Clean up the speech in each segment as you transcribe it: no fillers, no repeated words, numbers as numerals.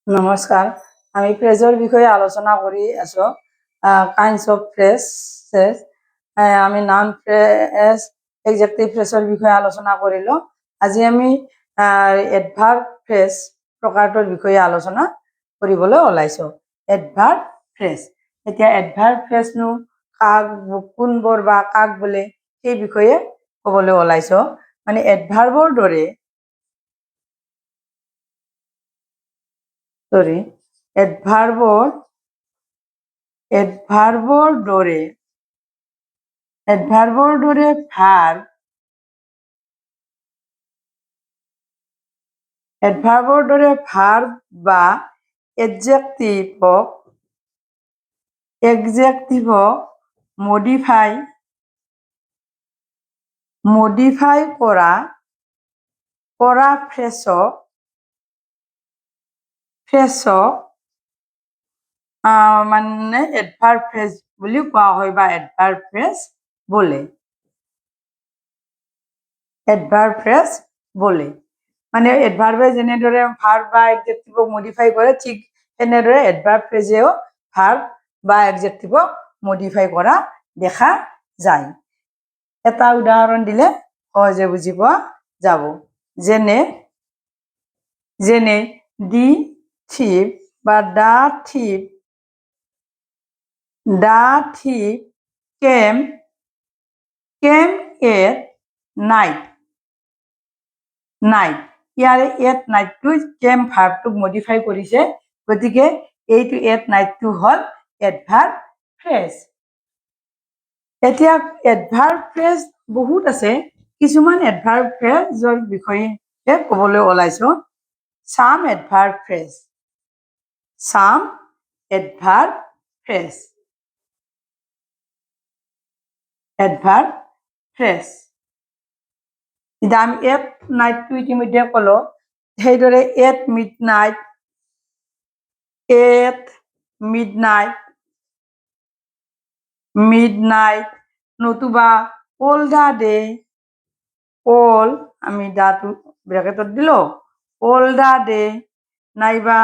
নমস্কাৰ। আমি ফ্ৰেজৰ বিষয়ে আলোচনা কৰি আছো। Kinds of phrases. আমি নাউন ফ্ৰেজ, এডজেক্টিভ ফ্ৰেজৰ বিষয়ে আলোচনা কৰিলো। আজি আমি এডভাৰ্ব ফ্ৰেজ প্ৰকাৰটোৰ বিষয়ে আলোচনা কৰিবলৈ ওলাইছো। এডভাৰ্ব ফ্ৰেজ। এতিয়া এডভাৰ্ব ফ্ৰেজনো কাক, কোনবোৰ বা কাক বোলে সেই বিষয়ে ক'বলৈ ওলাইছো। মানে এডভাৰ্বৰ দৰে এডভাৰ্বৰ দৰে ভাৰ্ব বা এডজেক্টিভক মডিফাই কৰা ফ্ৰেজক মানে এডভাৰ্ব ফ্ৰেজ বুলি কোৱা হয় বা এডভাৰ্ব ফ্ৰেজ বোলে। মানে এডভাৰ্বে যেনেদৰে ভাৰ্ব বা এডজেক্টিভক মডিফাই কৰে, ঠিক তেনেদৰে এডভাৰ্ব ফ্ৰেজেও ভাৰ্ব বা এডজেক্টিভক মডিফাই কৰা দেখা যায়। এটা উদাহৰণ দিলে সহজে বুজি পোৱা যাব। যেনে দি থিপ বা দা থিপ কেম এট নাইট। ইয়াৰে এট নাইটটো কেম ভাৰ্বটোক মডিফাই কৰিছে, গতিকে এইটো এট নাইটটো হ'ল এডভাৰ্ব ফ্ৰেজ। এতিয়া এডভাৰ্ব ফ্ৰেজ বহুত আছে। কিছুমান এডভাৰ্ব ফ্ৰেজৰ বিষয়ে ক'বলৈ ওলাইছো। Some adverb phrase. এতিয়া আমি এট নাইটটো ইতিমধ্যে ক'লো, সেইদৰে এট মিডনাইট নতুবা অল দা ডে, আমি দাটো ব্ৰেকেটত দিলো, অল দা ডে নাইবা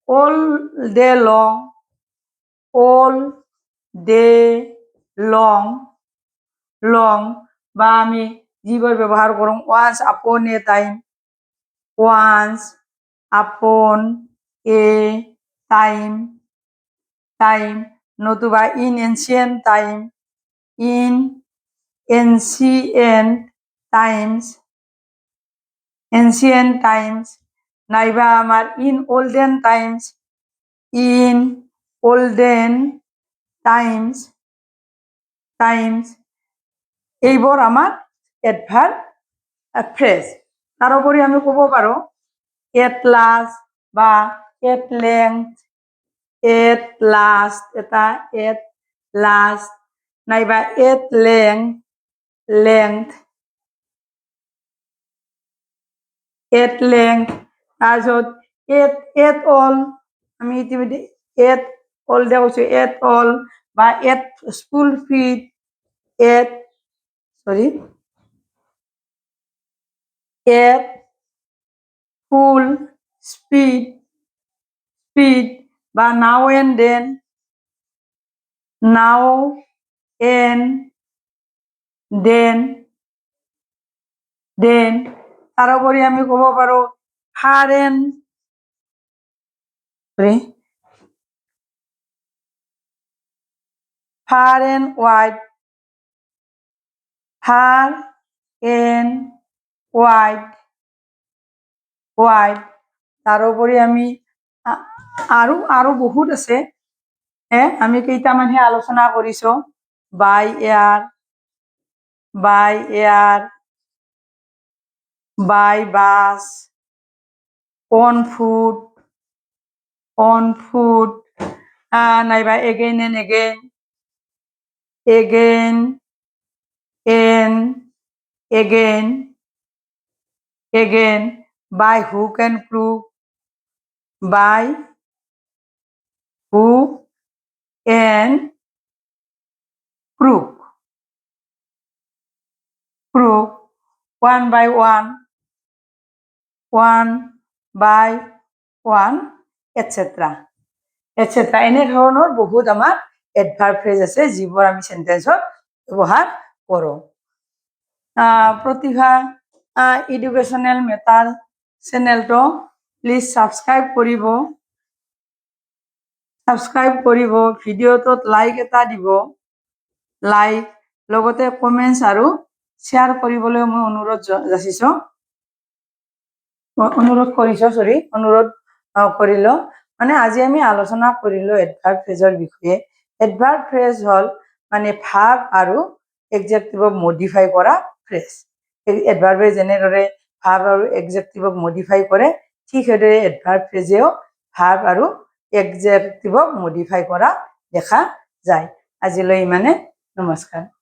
অল ডে লং বা আমি যিবোৰ ব্যৱহাৰ কৰোঁ once upon a time, নতুবা in ancient times, নাইবা আমাৰ in olden times, এইবোৰ আমাৰ এডভাৰ্ব ফ্ৰেজ। তাৰোপৰি আমি ক'ব পাৰোঁ এট লাষ্ট বা এট লাষ্ট নাইবা এট লেংথ, তাৰপিছত এট অল, আমি ইতিমধ্যে এট অল দিয়া কৈছোঁ, এট অল বা at school fit, at full speed বা নাও এণ্ড দেন। তাৰোপৰি আমি ক'ব পাৰোঁ ফাৰ এণ্ড ৱাইড, তাৰোপৰি আমি আৰু বহুত আছে। আমি কেইটামানহে আলোচনা কৰিছো। By air, by bus, on foot নাইবা again and again, by hook and crook, one by one, etcetera etcetera এনেধৰণৰ বহুত আমাৰ এডভাৰ্ব ফ্ৰেজ আছে যিবোৰ আমি চেণ্টেন্সত ব্যৱহাৰ কৰোঁ প্ৰতিভা এডুকেশ্যনেল মেটাৰ চেনেলটো প্লিজ ছাবস্ক্ৰাইব কৰিব ভিডিঅ'টোত লাইক এটা দিব লাইক লগতে কমেণ্টছ আৰু শ্বেয়াৰ কৰিবলৈ মই অনুৰোধ কৰিলোঁ মানে আজি আমি আলোচনা কৰিলোঁ এডভাৰ্ব ফ্ৰেজৰ বিষয়ে এডভাৰ্ব ফ্ৰেজ হ'ল মানে ভাৰ্ব আৰু এডজেক্টিভক মডিফাই কৰা ফ্ৰেজ এডভাৰ্বে যেনেদৰে ভাৰ্ব আৰু এডজেক্টিভক মডিফাই কৰে ঠিক সেইদৰে এডভাৰ্ব ফ্ৰেজেও ভাৰ্ব আৰু এডজেক্টিভক মডিফাই কৰা দেখা যায় আজিলৈ ইমানে নমস্কাৰ